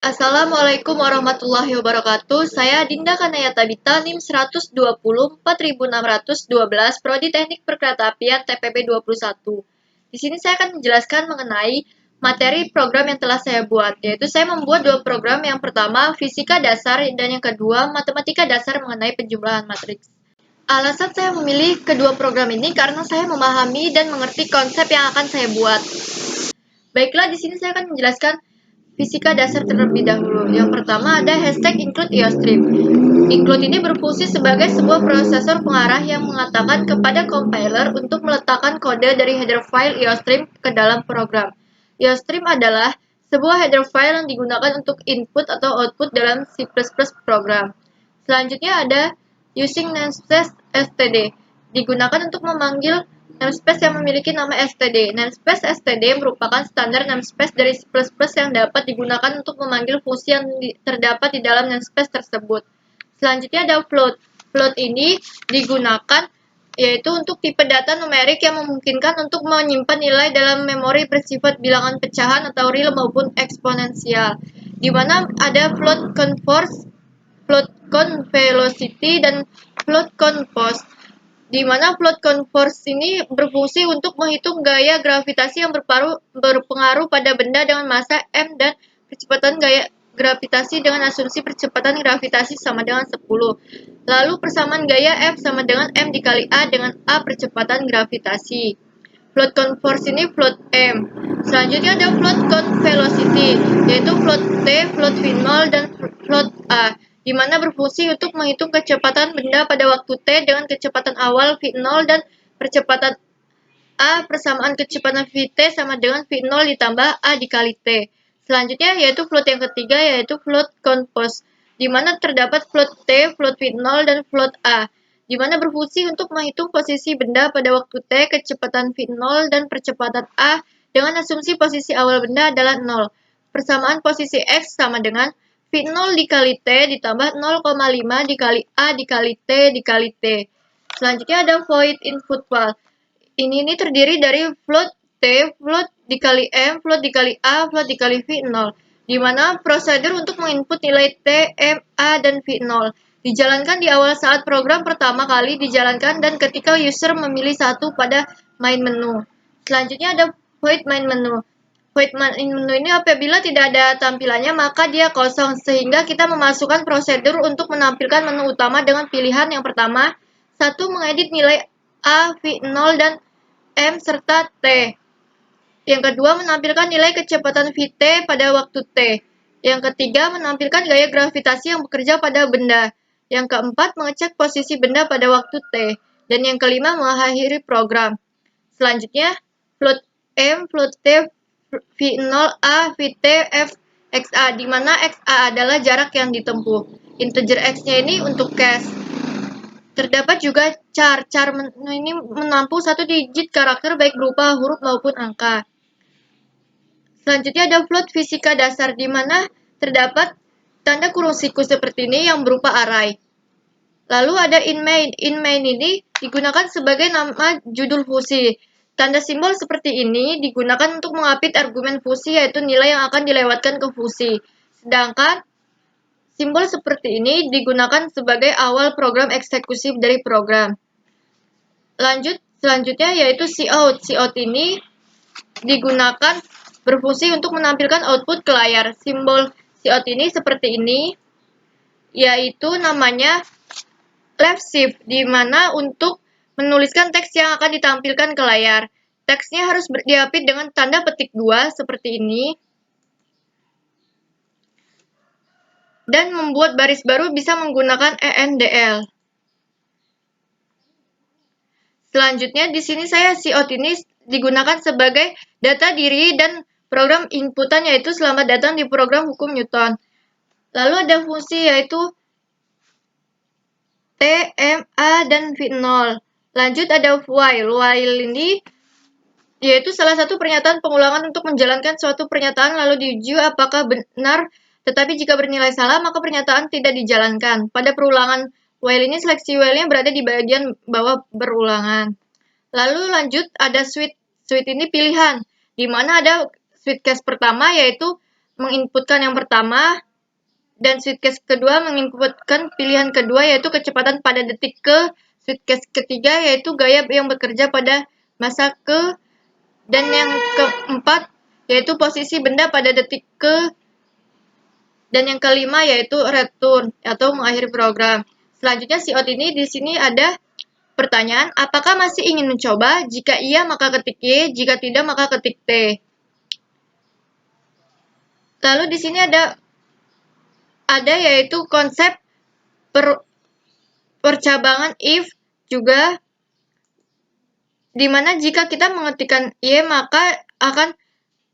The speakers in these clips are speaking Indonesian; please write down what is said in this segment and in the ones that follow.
Assalamualaikum warahmatullahi wabarakatuh. Saya Dinda Kanaya Tabita, NIM 120 4612, Prodi Teknik Perkeretaapian TPB 21. Di sini saya akan menjelaskan mengenai materi program yang telah saya buat, yaitu saya membuat dua program. Yang pertama, fisika dasar, dan yang kedua, matematika dasar mengenai penjumlahan matriks. Alasan saya memilih kedua program ini karena saya memahami dan mengerti konsep yang akan saya buat. Baiklah, di sini saya akan menjelaskan fisika dasar terlebih dahulu. Yang pertama ada hashtag include IOStream. Include ini berfungsi sebagai sebuah prosesor pengarah yang mengatakan kepada compiler untuk meletakkan kode dari header file IOStream ke dalam program. IOStream adalah sebuah header file yang digunakan untuk input atau output dalam C++ program. Selanjutnya ada using namespace std. Digunakan untuk memanggil namespace yang memiliki nama std. Namespace std merupakan standar namespace dari C++ yang dapat digunakan untuk memanggil fungsi yang terdapat di dalam namespace tersebut. Selanjutnya ada float. Float ini digunakan yaitu untuk tipe data numerik yang memungkinkan untuk menyimpan nilai dalam memori bersifat bilangan pecahan atau real maupun eksponensial. Di mana ada float converse, float count velocity, dan float count post. Di mana float converse ini berfungsi untuk menghitung gaya gravitasi yang berpengaruh pada benda dengan massa m dan percepatan gaya gravitasi dengan asumsi percepatan gravitasi sama dengan 10. Lalu persamaan gaya F sama dengan m dikali A dengan A percepatan gravitasi. Float converse ini float m. Selanjutnya ada float count velocity, yaitu float t, float v0, dan float a, di mana berfungsi untuk menghitung kecepatan benda pada waktu t dengan kecepatan awal v0 dan percepatan a persamaan kecepatan vt sama dengan v0 ditambah a dikali t. Selanjutnya yaitu float yang ketiga, yaitu float count post, di mana terdapat float t, float v0, dan float a, di mana berfungsi untuk menghitung posisi benda pada waktu t, kecepatan v0, dan percepatan a dengan asumsi posisi awal benda adalah 0. Persamaan posisi x sama dengan v0 dikali t ditambah 0,5 dikali a dikali t dikali t. Selanjutnya ada void input val. Ini terdiri dari float t, float dikali m, float dikali a, float dikali v0, di mana prosedur untuk menginput nilai t, m, a, dan v0 dijalankan di awal saat program pertama kali dijalankan dan ketika user memilih satu pada main menu. Selanjutnya ada void main menu. Void main menu ini apabila tidak ada tampilannya maka dia kosong, sehingga kita memasukkan prosedur untuk menampilkan menu utama dengan pilihan yang pertama, satu mengedit nilai A, V0, dan M serta T. Yang kedua, menampilkan nilai kecepatan Vt pada waktu T. Yang ketiga, menampilkan gaya gravitasi yang bekerja pada benda. Yang keempat, mengecek posisi benda pada waktu T. Dan yang kelima, mengakhiri program. Selanjutnya, float M, float T, V0A, Vt, F, XA, di mana XA adalah jarak yang ditempuh. Integer X-nya ini untuk cache. Terdapat juga char. Char ini menampung satu digit karakter baik berupa huruf maupun angka. Selanjutnya ada float fisika dasar, di mana terdapat tanda kurung siku seperti ini yang berupa array. Lalu ada inMain. inMain ini digunakan sebagai nama judul fungsi. Tanda simbol seperti ini digunakan untuk mengapit argumen fungsi, yaitu nilai yang akan dilewatkan ke fungsi. Sedangkan simbol seperti ini digunakan sebagai awal program eksekusi dari program. Selanjutnya yaitu cout. Cout ini digunakan berfungsi untuk menampilkan output ke layar. Simbol cout ini seperti ini, yaitu namanya left shift, di mana untuk menuliskan teks yang akan ditampilkan ke layar. Teksnya harus diapit dengan tanda petik 2 seperti ini. Dan membuat baris baru bisa menggunakan ENDL. Selanjutnya di sini cout ini digunakan sebagai data diri dan program inputan, yaitu selamat datang di program hukum Newton. Lalu ada fungsi yaitu T, M, A, dan V0. Lanjut ada while. While ini yaitu salah satu pernyataan pengulangan untuk menjalankan suatu pernyataan lalu diuji apakah benar, tetapi jika bernilai salah maka pernyataan tidak dijalankan. Pada perulangan while ini seleksi while-nya berada di bagian bawah berulangan. Lalu lanjut ada switch. Switch ini pilihan, di mana ada switch case pertama yaitu menginputkan yang pertama, dan switch case kedua menginputkan pilihan kedua yaitu kecepatan pada detik ke, switch case ketiga yaitu gaya yang bekerja pada masa ke, dan yang keempat yaitu posisi benda pada detik ke, dan yang kelima yaitu return atau mengakhiri program. Selanjutnya Cout ini di sini ada pertanyaan, apakah masih ingin mencoba? Jika iya maka ketik Y, jika tidak maka ketik T. Lalu di sini ada yaitu konsep percabangan if juga, dimana jika kita mengetikkan Y maka akan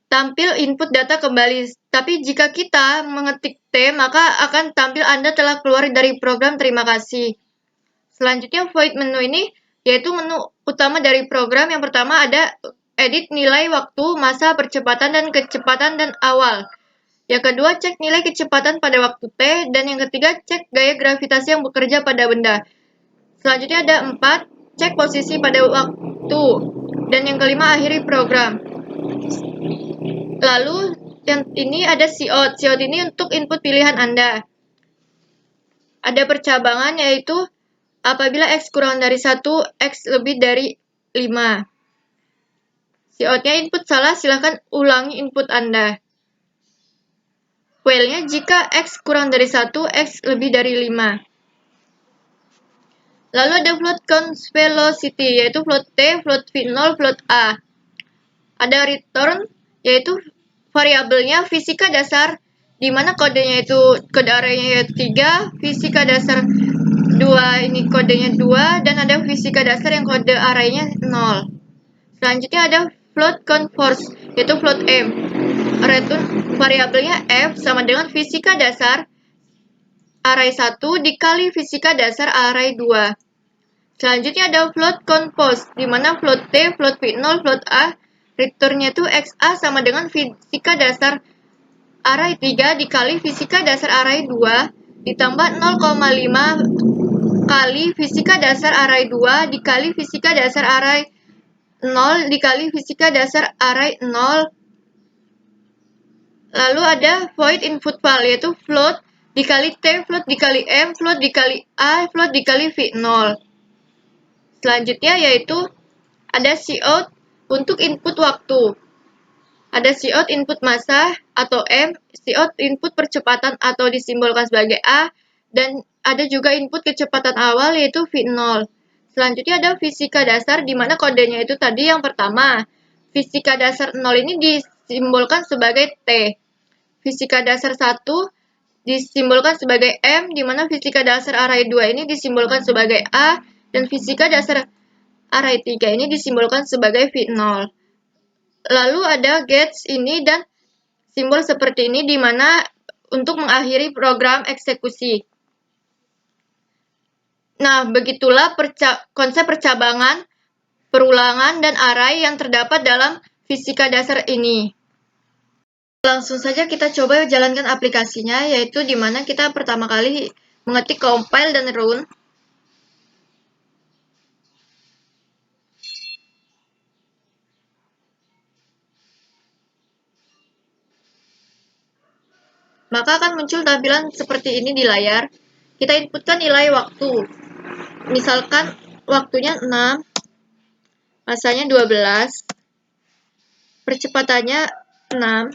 tampil input data kembali, tapi jika kita mengetik T maka akan tampil Anda telah keluar dari program, terima kasih. Selanjutnya void menu ini yaitu menu utama dari program. Yang pertama ada edit nilai waktu, masa, percepatan, dan kecepatan dan awal. Yang kedua, cek nilai kecepatan pada waktu T. Dan yang ketiga, cek gaya gravitasi yang bekerja pada benda. Selanjutnya ada 4, cek posisi pada waktu. Dan yang kelima, akhiri program. Lalu, yang ini ada Cout. Cout ini untuk input pilihan Anda. Ada percabangan yaitu apabila X kurang dari 1, X lebih dari 5. Cout-nya input salah, silahkan ulangi input Anda. While-nya jika X kurang dari 1, X lebih dari 5. Lalu ada float count velocity, yaitu float T, float V0, float A. Ada return, yaitu variabelnya fisika dasar, di mana kodenya itu, kode arraynya yaitu 3, fisika dasar 2 ini kodenya 2, dan ada fisika dasar yang kode arraynya 0. Selanjutnya ada float count force, yaitu float M. Return variabelnya F sama dengan fisika dasar array 1 dikali fisika dasar array 2. Selanjutnya ada float count post, di mana float T, float V0, float A, returnnya itu XA sama dengan fisika dasar array 3 dikali fisika dasar array 2 ditambah 0,5 kali fisika dasar array 2 dikali fisika dasar array 0 dikali fisika dasar array 0. Lalu ada void input file, yaitu float dikali T, float dikali M, float dikali A, float dikali V0. Selanjutnya yaitu ada Cout untuk input waktu. Ada Cout input massa atau M, Cout input percepatan atau disimbolkan sebagai A, dan ada juga input kecepatan awal yaitu V0. Selanjutnya ada fisika dasar, di mana kodenya itu tadi yang pertama. Fisika dasar 0 ini disimbolkan sebagai T. Fisika dasar 1 disimbolkan sebagai M, di mana fisika dasar array 2 ini disimbolkan sebagai A, dan fisika dasar array 3 ini disimbolkan sebagai V0. Lalu ada gets ini dan simbol seperti ini, di mana untuk mengakhiri program eksekusi. Nah, begitulah konsep percabangan, perulangan, dan array yang terdapat dalam fisika dasar ini. Langsung saja kita coba jalankan aplikasinya, yaitu di mana kita pertama kali mengetik compile dan run. Maka akan muncul tampilan seperti ini di layar. Kita inputkan nilai waktu. Misalkan waktunya 6, masanya 12, percepatannya 6,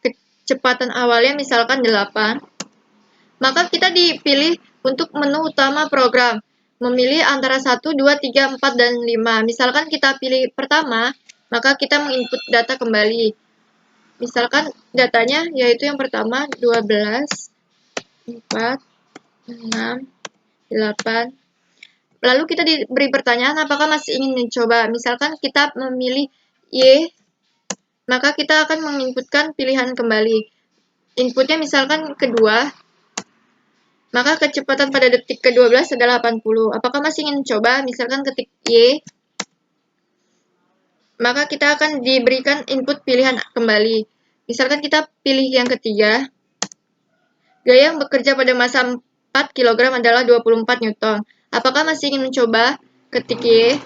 kecepatan awalnya misalkan 8. Maka kita dipilih untuk menu utama program, memilih antara 1, 2, 3, 4, dan 5. Misalkan kita pilih pertama, maka kita menginput data kembali. Misalkan datanya yaitu yang pertama 12, 4, 6, 8. Lalu kita diberi pertanyaan apakah masih ingin mencoba. Misalkan kita memilih Y, maka kita akan menginputkan pilihan kembali. Inputnya misalkan kedua, maka kecepatan pada detik ke-12 adalah 80. Apakah masih ingin mencoba? Misalkan ketik Y, maka kita akan diberikan input pilihan kembali. Misalkan kita pilih yang ketiga, gaya yang bekerja pada massa 4 kg adalah 24 Newton. Apakah masih ingin mencoba? Ketik Y.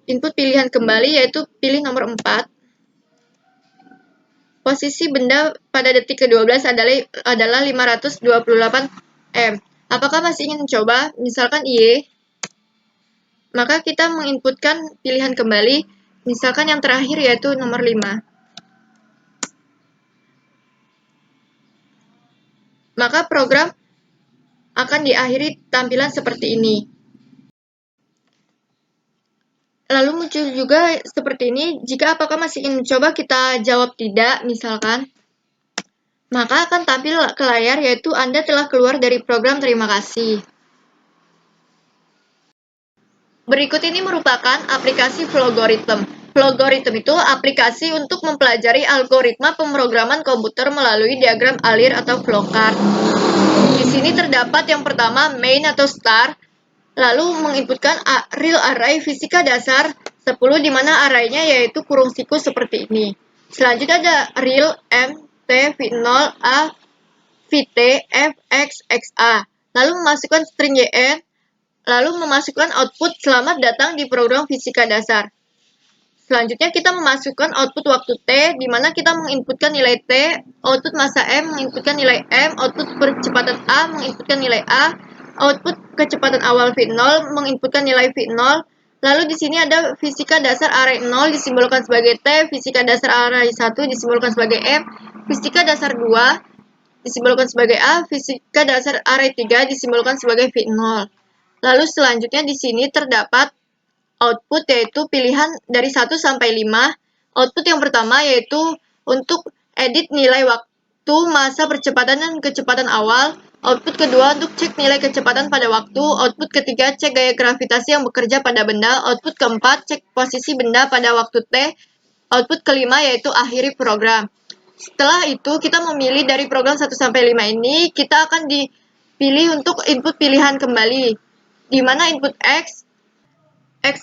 Input pilihan kembali yaitu pilih nomor 4. Posisi benda pada detik ke-12 adalah 528 M. Apakah masih ingin mencoba? Misalkan Y. Maka kita menginputkan pilihan kembali. Misalkan yang terakhir yaitu nomor 5. Maka program akan diakhiri tampilan seperti ini. Lalu muncul juga seperti ini, jika apakah masih ingin mencoba, kita jawab tidak, misalkan. Maka akan tampil ke layar yaitu Anda telah keluar dari program terima kasih. Berikut ini merupakan aplikasi Flowgorithm. Flowgorithm itu aplikasi untuk mempelajari algoritma pemrograman komputer melalui diagram alir atau flowchart. Di sini terdapat yang pertama main atau start, lalu menginputkan real array fisika dasar 10 di mana arraynya yaitu kurung siku seperti ini. Selanjutnya ada real M, T, V0, A, VT, F, X, XA. Lalu memasukkan string YN, lalu memasukkan output selamat datang di program fisika dasar. Selanjutnya kita memasukkan output waktu T, di mana kita menginputkan nilai T, output masa M menginputkan nilai M, output percepatan A menginputkan nilai A, output kecepatan awal V0 menginputkan nilai V0. Lalu di sini ada fisika dasar array 0 disimbolkan sebagai T, fisika dasar array 1 disimbolkan sebagai M, fisika dasar 2 disimbolkan sebagai A, fisika dasar array 3 disimbolkan sebagai V0. Lalu selanjutnya di sini terdapat output yaitu pilihan dari 1 sampai 5. Output yang pertama yaitu untuk edit nilai waktu, masa percepatan dan kecepatan awal. Output kedua untuk cek nilai kecepatan pada waktu. Output ketiga cek gaya gravitasi yang bekerja pada benda. Output keempat cek posisi benda pada waktu T. Output kelima yaitu akhiri program. Setelah itu kita memilih dari program 1 sampai 5 ini, kita akan dipilih untuk input pilihan kembali. Di mana input X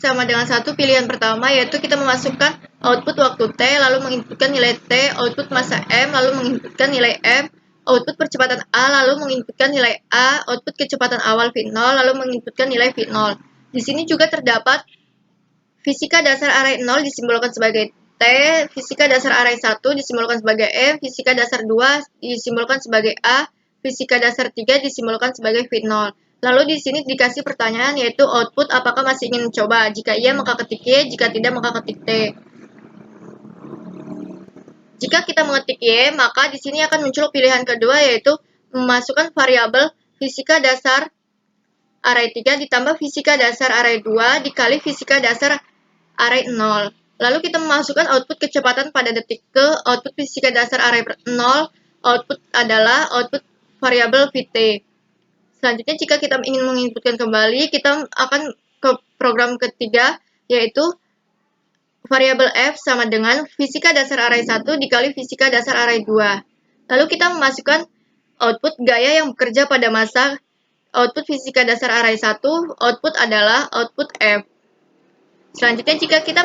sama dengan 1, pilihan pertama yaitu kita memasukkan output waktu T, lalu menginputkan nilai T, output masa M, lalu menginputkan nilai M, output percepatan A, lalu menginputkan nilai A, output kecepatan awal V0, lalu menginputkan nilai V0. Di sini juga terdapat fisika dasar array 0 disimbolkan sebagai T, fisika dasar array 1 disimbolkan sebagai M, fisika dasar 2 disimbolkan sebagai A, fisika dasar 3 disimbolkan sebagai V0. Lalu di sini dikasih pertanyaan yaitu output apakah masih ingin mencoba. Jika iya maka ketik Y, jika tidak maka ketik T. Jika kita mengetik Y, maka di sini akan muncul pilihan kedua yaitu memasukkan variabel fisika dasar array 3 ditambah fisika dasar array 2 dikali fisika dasar array 0. Lalu kita memasukkan output kecepatan pada detik ke, output fisika dasar array 0, output adalah output variabel VT. Selanjutnya jika kita ingin menginputkan kembali, kita akan ke program ketiga, yaitu variabel F sama dengan fisika dasar array 1 dikali fisika dasar array 2. Lalu kita memasukkan output gaya yang bekerja pada masa, output fisika dasar array 1, output adalah output F. Selanjutnya jika kita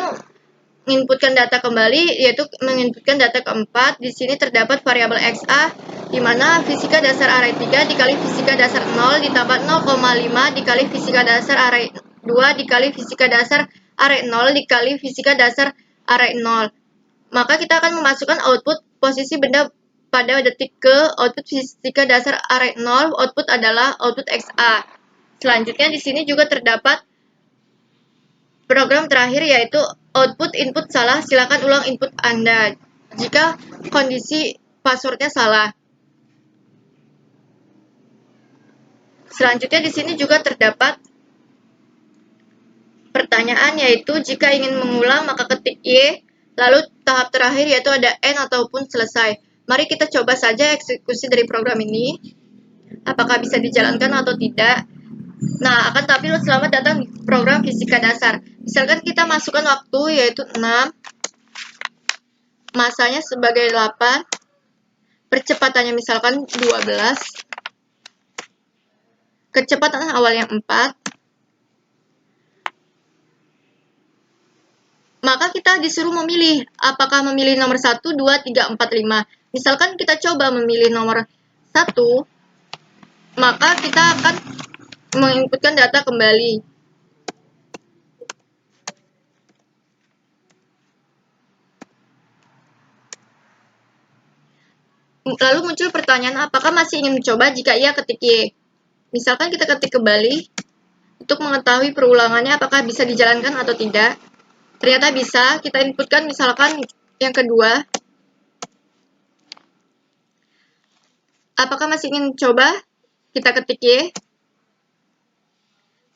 menginputkan data kembali, yaitu menginputkan data keempat, di sini terdapat variabel XA, di mana fisika dasar array 3 dikali fisika dasar 0 ditambah 0,5 dikali fisika dasar array 2 dikali fisika dasar array 0 dikali fisika dasar array 0. Maka kita akan memasukkan output posisi benda pada detik ke, output fisika dasar array 0, output adalah output XA. Selanjutnya di sini juga terdapat program terakhir yaitu output input salah, silakan ulang input Anda jika kondisi passwordnya salah. Selanjutnya di sini juga terdapat pertanyaan yaitu jika ingin mengulang maka ketik Y, lalu tahap terakhir yaitu ada N ataupun selesai. Mari kita coba saja eksekusi dari program ini. Apakah bisa dijalankan atau tidak? Nah, akan tampil selamat datang di program fisika dasar. Misalkan kita masukkan waktu yaitu 6, masanya sebagai 8, percepatannya misalkan 12, kecepatan awalnya 4, maka kita disuruh memilih apakah memilih nomor 1, 2, 3, 4, 5. Misalkan kita coba memilih nomor 1, maka kita akan menginputkan data kembali. Lalu muncul pertanyaan, apakah masih ingin mencoba jika iya ketik Y. Misalkan kita ketik kembali untuk mengetahui perulangannya apakah bisa dijalankan atau tidak. Ternyata bisa, kita inputkan misalkan yang kedua. Apakah masih ingin mencoba? Kita ketik Y.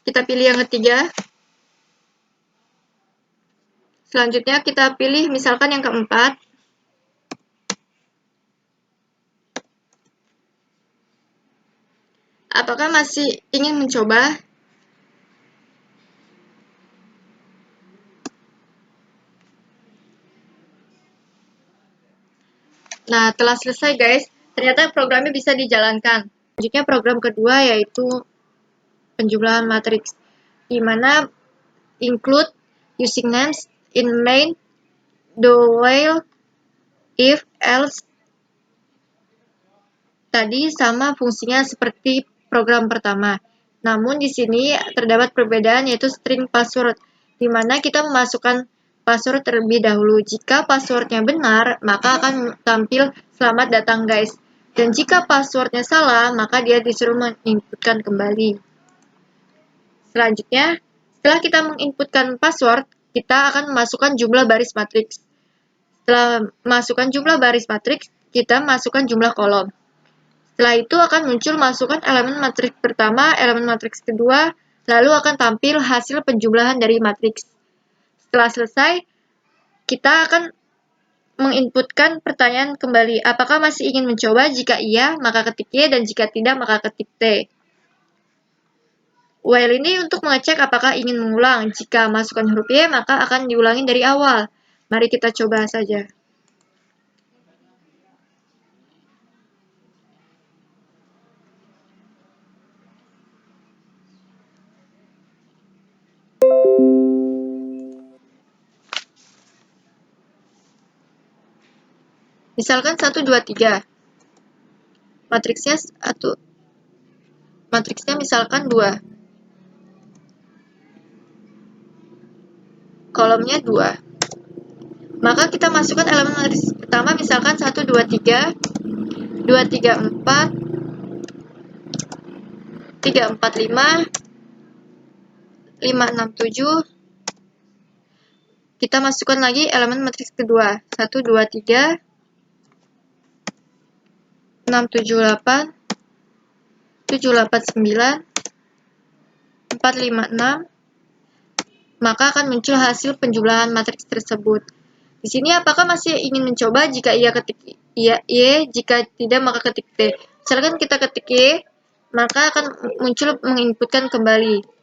Kita pilih yang ketiga. Selanjutnya kita pilih misalkan yang keempat. Apakah masih ingin mencoba? Nah, telah selesai guys. Ternyata programnya bisa dijalankan. Selanjutnya program kedua yaitu penjumlahan matriks, di mana include using names in main, do while, if, else. Tadi sama fungsinya seperti program pertama. Namun di sini terdapat perbedaan yaitu string password, di mana kita memasukkan password terlebih dahulu. Jika passwordnya benar, maka akan tampil selamat datang guys. Dan jika passwordnya salah, maka dia disuruh menginputkan kembali. Selanjutnya, setelah kita menginputkan password, kita akan memasukkan jumlah baris matriks. Setelah masukkan jumlah baris matriks, kita masukkan jumlah kolom. Setelah itu akan muncul masukkan elemen matriks pertama, elemen matriks kedua, lalu akan tampil hasil penjumlahan dari matriks. Setelah selesai, kita akan menginputkan pertanyaan kembali, apakah masih ingin mencoba? Jika iya, maka ketik Y, dan jika tidak, maka ketik T. While ini untuk mengecek apakah ingin mengulang. Jika masukkan huruf Y, maka akan diulangi dari awal. Mari kita coba saja. Misalkan 1, 2, 3. Matriksnya misalkan 2. Kolomnya 2. Maka kita masukkan elemen matriks pertama misalkan 1, 2, 3, 2, 3, 4, 3, 4, 5, 5, 6, 7. Kita masukkan lagi elemen matriks kedua, 1, 2, 3, 6, 7, 8, 7, 8, 9, 4, 5, 6. Maka akan muncul hasil penjumlahan matriks tersebut. Di sini apakah masih ingin mencoba? Jika iya ketik Y, jika tidak maka ketik T. Misalkan kita ketik Y, maka akan muncul menginputkan kembali.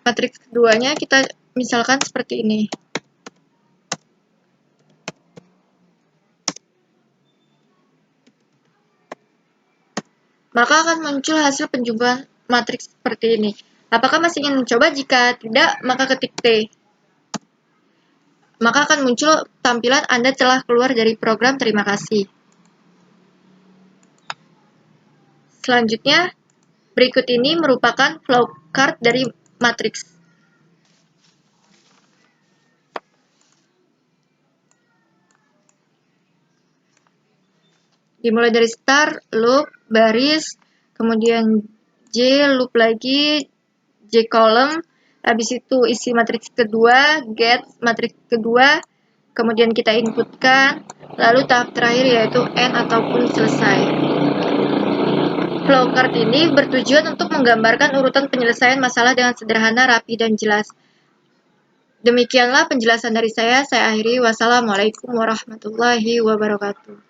Matriks keduanya kita misalkan seperti ini. Maka akan muncul hasil penjumlahan matriks seperti ini. Apakah masih ingin mencoba? Jika tidak, maka ketik T. Maka akan muncul tampilan Anda telah keluar dari program terima kasih. Selanjutnya, berikut ini merupakan flowchart dari matriks. Dimulai dari start, loop, baris, kemudian J, loop lagi, J column, habis itu isi matriks kedua, get matriks kedua, kemudian kita inputkan, lalu tahap terakhir yaitu end ataupun selesai. Flowchart ini bertujuan untuk menggambarkan urutan penyelesaian masalah dengan sederhana, rapi, dan jelas. Demikianlah penjelasan dari saya akhiri. Wassalamualaikum warahmatullahi wabarakatuh.